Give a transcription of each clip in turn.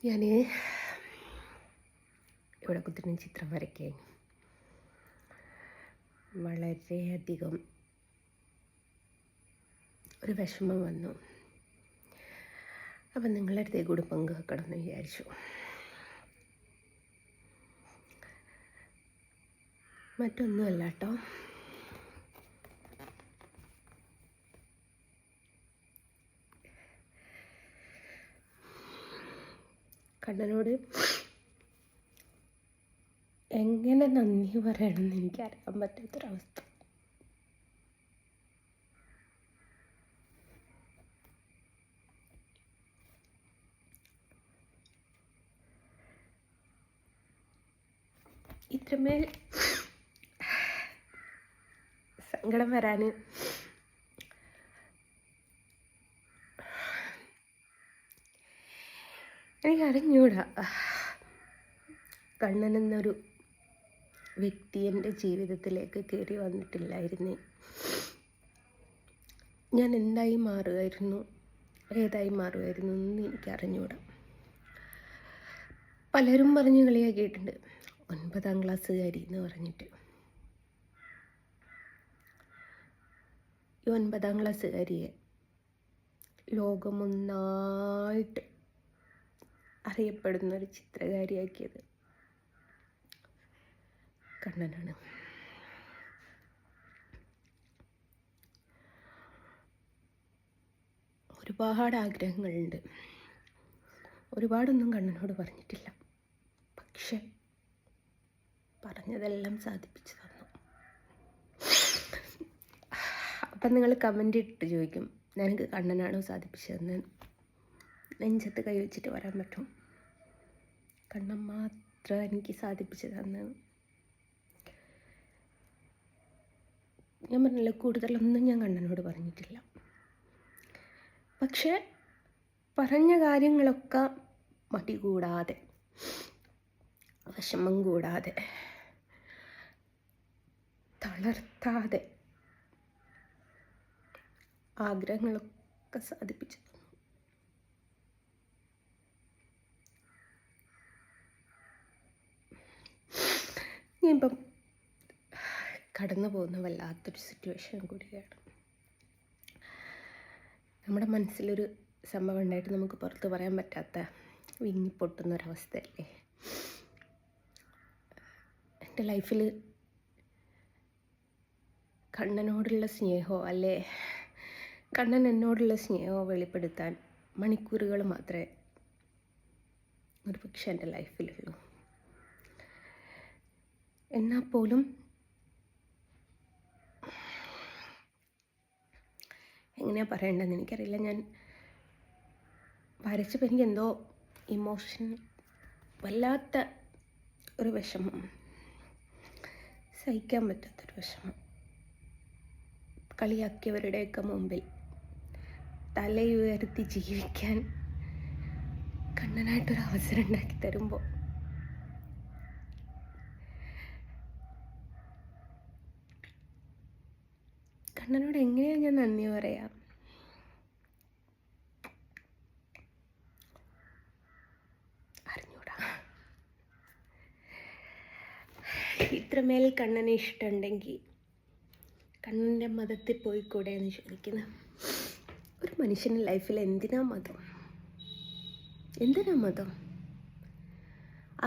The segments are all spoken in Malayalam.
ഞാൻ ഇവിടെ കുത്തിരുന്ന് ചിത്രം വരയ്ക്കുകയും വളരെയധികം ഒരു വിഷമം വന്നു. അപ്പം നിങ്ങളുടെ അടുത്തേക്ക് കൂടി പങ്കുവെക്കണം എന്ന് വിചാരിച്ചു. മറ്റൊന്നുമല്ല കേട്ടോ, കണ്ണനോട് എങ്ങനെ നന്ദി പറയണമെന്ന് എനിക്കറിയാൻ പറ്റാത്തൊരവസ്ഥ. ഇത്രമേൽ സങ്കടം വരാൻ എനിക്കറിഞ്ഞൂടാ. കണ്ണൻ എന്നൊരു വ്യക്തി എൻ്റെ ജീവിതത്തിലേക്ക് കയറി വന്നിട്ടില്ലായിരുന്നേ, ഞാൻ എന്തായി മാറുമായിരുന്നു, ഏതായി മാറുമായിരുന്നു എന്ന് എനിക്കറിഞ്ഞൂടാ. പലരും പറഞ്ഞ് കളിയാക്കിയിട്ടുണ്ട് 9ാം ക്ലാസ്സുകാരി എന്ന് പറഞ്ഞിട്ട്. ഈ 9ാം ക്ലാസ്സുകാരിയെ ലോകമൊന്നായിട്ട് അറിയപ്പെടുന്നൊരു ചിത്രകാരിയാക്കിയത് കണ്ണനാണ്. ഒരുപാട് ആഗ്രഹങ്ങളുണ്ട്, ഒരുപാടൊന്നും കണ്ണനോട് പറഞ്ഞിട്ടില്ല. പക്ഷെ പറഞ്ഞതെല്ലാം സാധിപ്പിച്ചു തന്നു. അപ്പം നിങ്ങൾ കമൻ്റ് ഇട്ട് ചോദിക്കും, നിനക്ക് കണ്ണനാണോ സാധിപ്പിച്ചതെന്ന്. നെഞ്ചത്ത് കൈ വെച്ചിട്ട് വരാൻ പറ്റും, കണ്ണൻ മാത്രം എനിക്ക് സാധിപ്പിച്ചു തന്നു. ഞാൻ പറഞ്ഞില്ല, കൂടുതലൊന്നും ഞാൻ കണ്ണനോട് പറഞ്ഞിട്ടില്ല. പക്ഷെ പറഞ്ഞ കാര്യങ്ങളൊക്കെ മടി കൂടാതെ, വിഷമം കൂടാതെ, തളർത്താതെ ആഗ്രഹങ്ങളൊക്കെ സാധിപ്പിച്ചു തന്നു. ഞാനിപ്പം കടന്നു പോകുന്ന വല്ലാത്തൊരു സിറ്റുവേഷൻ കൂടിയാണ്. നമ്മുടെ മനസ്സിലൊരു സംഭവം ഉണ്ടായിട്ട് നമുക്ക് പുറത്ത് പറയാൻ പറ്റാത്ത വിങ്ങിപ്പൊട്ടുന്നൊരവസ്ഥയല്ലേ. എൻ്റെ ലൈഫിൽ കണ്ണനോടുള്ള സ്നേഹമോ അല്ലേ കണ്ണൻ എന്നോടുള്ള സ്നേഹമോ വെളിപ്പെടുത്താൻ മണിക്കൂറുകൾ മാത്രമേ ഒരു പക്ഷേ എൻ്റെ ലൈഫിലുള്ളൂ. എന്നാൽ പോലും എങ്ങനെയാണ് പറയേണ്ടതെന്ന് എനിക്കറിയില്ല. ഞാൻ വരച്ചപ്പോൾ എനിക്ക് എന്തോ ഇമോഷൻ, വല്ലാത്ത ഒരു വിഷമം, സഹിക്കാൻ പറ്റാത്തൊരു വിഷമം. കളിയാക്കിയവരുടെയൊക്കെ മുമ്പിൽ തലയുയർത്തി ജീവിക്കാൻ കണ്ണനായിട്ടൊരു അവസരം ഉണ്ടാക്കി തരുമ്പോൾ കണ്ണനോട് എങ്ങനെയാണ് ഞാൻ നന്ദി പറയാം? അറിഞ്ഞൂടാ. ഇത്രമേൽ കണ്ണനെ ഇഷ്ടമുണ്ടെങ്കിൽ കണ്ണൻ്റെ മതത്തിൽ പോയിക്കൂടെ എന്ന് ചോദിക്കുന്ന ഒരു മനുഷ്യൻ്റെ ലൈഫിൽ എന്തിനാ മതം? എന്തിനാ മതം?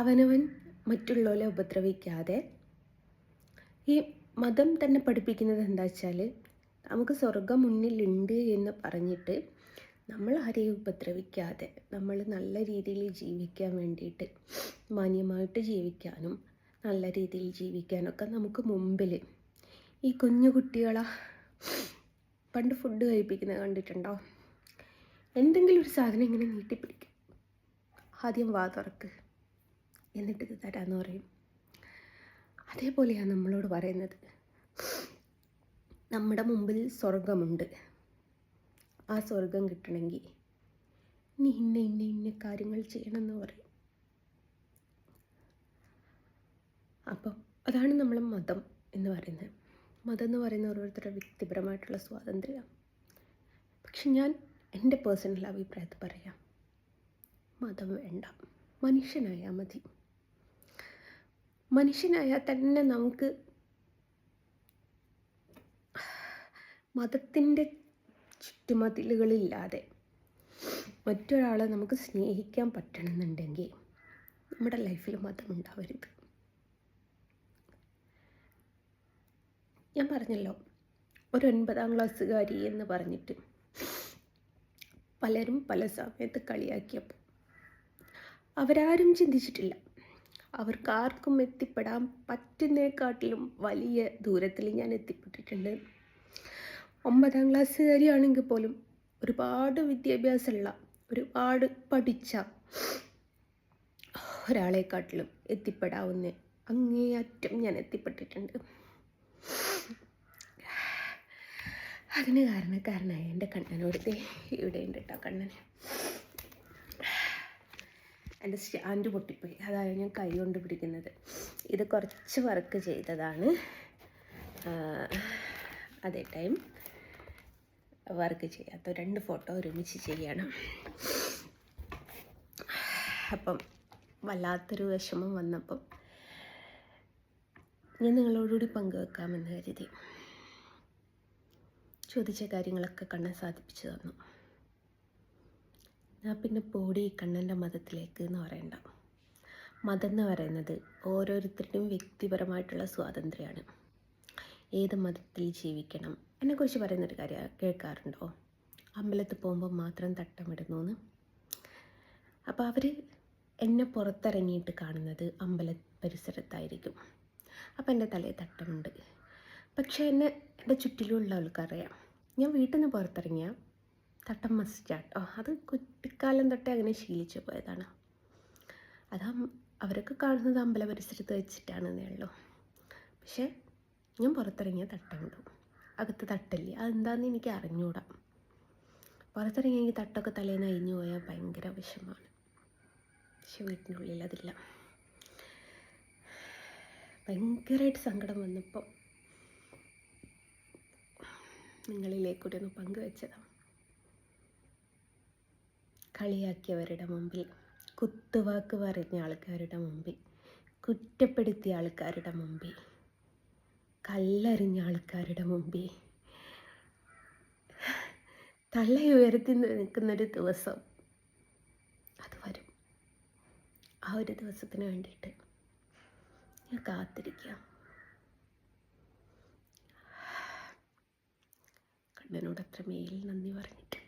അവനവൻ മറ്റുള്ളവരെ ഉപദ്രവിക്കാതെ, ഈ മതം തന്നെ പഠിപ്പിക്കുന്നത് എന്താ വെച്ചാൽ, നമുക്ക് സ്വർഗം മുന്നിലുണ്ട് എന്ന് പറഞ്ഞിട്ട് നമ്മൾ ആരെയും ഉപദ്രവിക്കാതെ നമ്മൾ നല്ല രീതിയിൽ ജീവിക്കാൻ വേണ്ടിയിട്ട്, മാന്യമായിട്ട് ജീവിക്കാനും നല്ല രീതിയിൽ ജീവിക്കാനൊക്കെ നമുക്ക് മുമ്പിൽ ഈ കുഞ്ഞു കുട്ടികളെ പണ്ട് ഫുഡ് കഴിപ്പിക്കുന്നത് കണ്ടിട്ടുണ്ടോ? എന്തെങ്കിലും ഒരു സാധനം ഇങ്ങനെ നീട്ടിപ്പിടിക്കും, ആദ്യം വാ തുറക്ക്, എന്നിട്ട് ഇത് തരാമെന്ന് പറയും. അതേപോലെയാണ് നമ്മളോട് പറയുന്നത്. നമ്മുടെ മുമ്പിൽ സ്വർഗമുണ്ട്, ആ സ്വർഗം കിട്ടണമെങ്കിൽ നീ ഇന്ന കാര്യങ്ങൾ ചെയ്യണമെന്ന് പറയും. അപ്പം അതാണ് നമ്മൾ മതം എന്ന് പറയുന്നത്. മതം എന്ന് പറയുന്ന ഓരോരുത്തരുടെ വ്യക്തിപരമായിട്ടുള്ള സ്വാതന്ത്ര്യമാണ്. പക്ഷെ ഞാൻ എൻ്റെ പേഴ്സണൽ അഭിപ്രായത്തിൽ പറയാം, മതം വേണ്ട, മനുഷ്യനായാൽ മതി. മനുഷ്യനായാൽ തന്നെ നമുക്ക് മതത്തിൻ്റെ ചുറ്റുമതിലുകളില്ലാതെ മറ്റൊരാളെ നമുക്ക് സ്നേഹിക്കാൻ പറ്റണമെന്നുണ്ടെങ്കിൽ നമ്മുടെ ലൈഫിൽ മതം ഉണ്ടാവരുത്. ഞാൻ പറഞ്ഞല്ലോ, ഒരു 9ാം ക്ലാസ്സുകാരി എന്ന് പറഞ്ഞിട്ട് പലരും പല സമയത്ത് കളിയാക്കിയപ്പോൾ അവരാരും ചിന്തിച്ചിട്ടില്ല അവർക്കാർക്കും എത്തിപ്പെടാൻ പറ്റുന്നതിനെക്കാട്ടിലും വലിയ ദൂരത്തിൽ ഞാൻ എത്തിപ്പെട്ടിട്ടുണ്ട്. 9ാം ക്ലാസ്സുകാരിയാണെങ്കിൽ പോലും ഒരുപാട് വിദ്യാഭ്യാസമുള്ള, ഒരുപാട് പഠിച്ച ഒരാളെക്കാട്ടിലും എത്തിപ്പെടാവുന്ന അങ്ങേയറ്റം ഞാൻ എത്തിപ്പെട്ടിട്ടുണ്ട്. അതിന് കാരണക്കാരനായ എൻ്റെ കണ്ണനോട് ഇവിടെ ഉണ്ട് കേട്ടോ. കണ്ണൻ എൻ്റെ സ്റ്റാൻഡ് പൊട്ടിപ്പോയി, അതായത് ഞാൻ കൈ കൊണ്ട് പിടിക്കുന്നത്. ഇത് കുറച്ച് വർക്ക് ചെയ്തതാണ്, അതേ ടൈം വർക്ക് ചെയ്യാത്ത 2 ഫോട്ടോ ഒരുമിച്ച് ചെയ്യണം. അപ്പം വല്ലാത്തൊരു വിഷമം വന്നപ്പം ഞാൻ നിങ്ങളോടുകൂടി പങ്കുവെക്കാമെന്ന് കരുതി. ചോദിച്ച കാര്യങ്ങളൊക്കെ കണ്ണൻ സാധിപ്പിച്ചു തന്നു. ഞാൻ പിന്നെ പോടി കണ്ണൻ്റെ മതത്തിലേക്ക് എന്ന് പറയണ്ട. മതം എന്ന് പറയുന്നത് ഓരോരുത്തരുടെയും വ്യക്തിപരമായിട്ടുള്ള സ്വാതന്ത്ര്യമാണ്. ഏത് മതത്തിൽ ജീവിക്കണം എന്നെക്കുറിച്ച് പറയുന്നൊരു കാര്യം കേൾക്കാറുണ്ടോ? അമ്പലത്തിൽ പോകുമ്പോൾ മാത്രം തട്ടമിടുന്നു എന്ന്. അപ്പോൾ അവർ എന്നെ പുറത്തിറങ്ങിയിട്ട് കാണുന്നത് അമ്പല പരിസരത്തായിരിക്കും. അപ്പോൾ എൻ്റെ തലയിൽ തട്ടമുണ്ട്. പക്ഷേ എൻ്റെ ചുറ്റിലുള്ള ആൾക്കറിയാം, ഞാൻ വീട്ടിൽ നിന്ന് പുറത്തിറങ്ങിയാൽ തട്ടം മസ്റ്റാട്ടോ. അത് കുട്ടിക്കാലം തൊട്ടേ അങ്ങനെ ശീലിച്ചു പോയതാണ്. അത് അവരൊക്കെ കാണുന്നത് അമ്പല പരിസരത്ത് വെച്ചിട്ടാണെന്നേ ഉള്ളൂ. പക്ഷേ ഞാൻ പുറത്തിറങ്ങിയാൽ തട്ടമുണ്ട്, അകത്ത് തട്ടില്ല. അതെന്താണെന്ന് എനിക്ക് അറിഞ്ഞുകൂടാ. പുറത്തിറങ്ങിയ തട്ടൊക്കെ തലേന്ന് അഴിഞ്ഞു പോയാൽ ഭയങ്കര വിഷമമാണ്. പക്ഷെ വീട്ടിനുള്ളിൽ അതില്ല. ഭയങ്കരമായിട്ട് സങ്കടം വന്നപ്പോൾ നിങ്ങളിലേക്കൂടെ ഒന്ന് പങ്കുവെച്ചതാണ്. കളിയാക്കിയവരുടെ മുമ്പിൽ, കുത്തുവാക്ക് പറഞ്ഞ ആൾക്കാരുടെ മുമ്പിൽ, കുറ്റപ്പെടുത്തിയ ആൾക്കാരുടെ മുമ്പിൽ, കല്ലെറിഞ്ഞ ആൾക്കാരുടെ മുമ്പിൽ തലയുയർത്തി നിൽക്കുന്നൊരു ദിവസം അത് വരും. ആ ഒരു ദിവസത്തിന് വേണ്ടിയിട്ട് ഞാൻ കാത്തിരിക്കാം. കണ്ണനോട് അത്രമേൽ നന്ദി പറഞ്ഞിട്ട്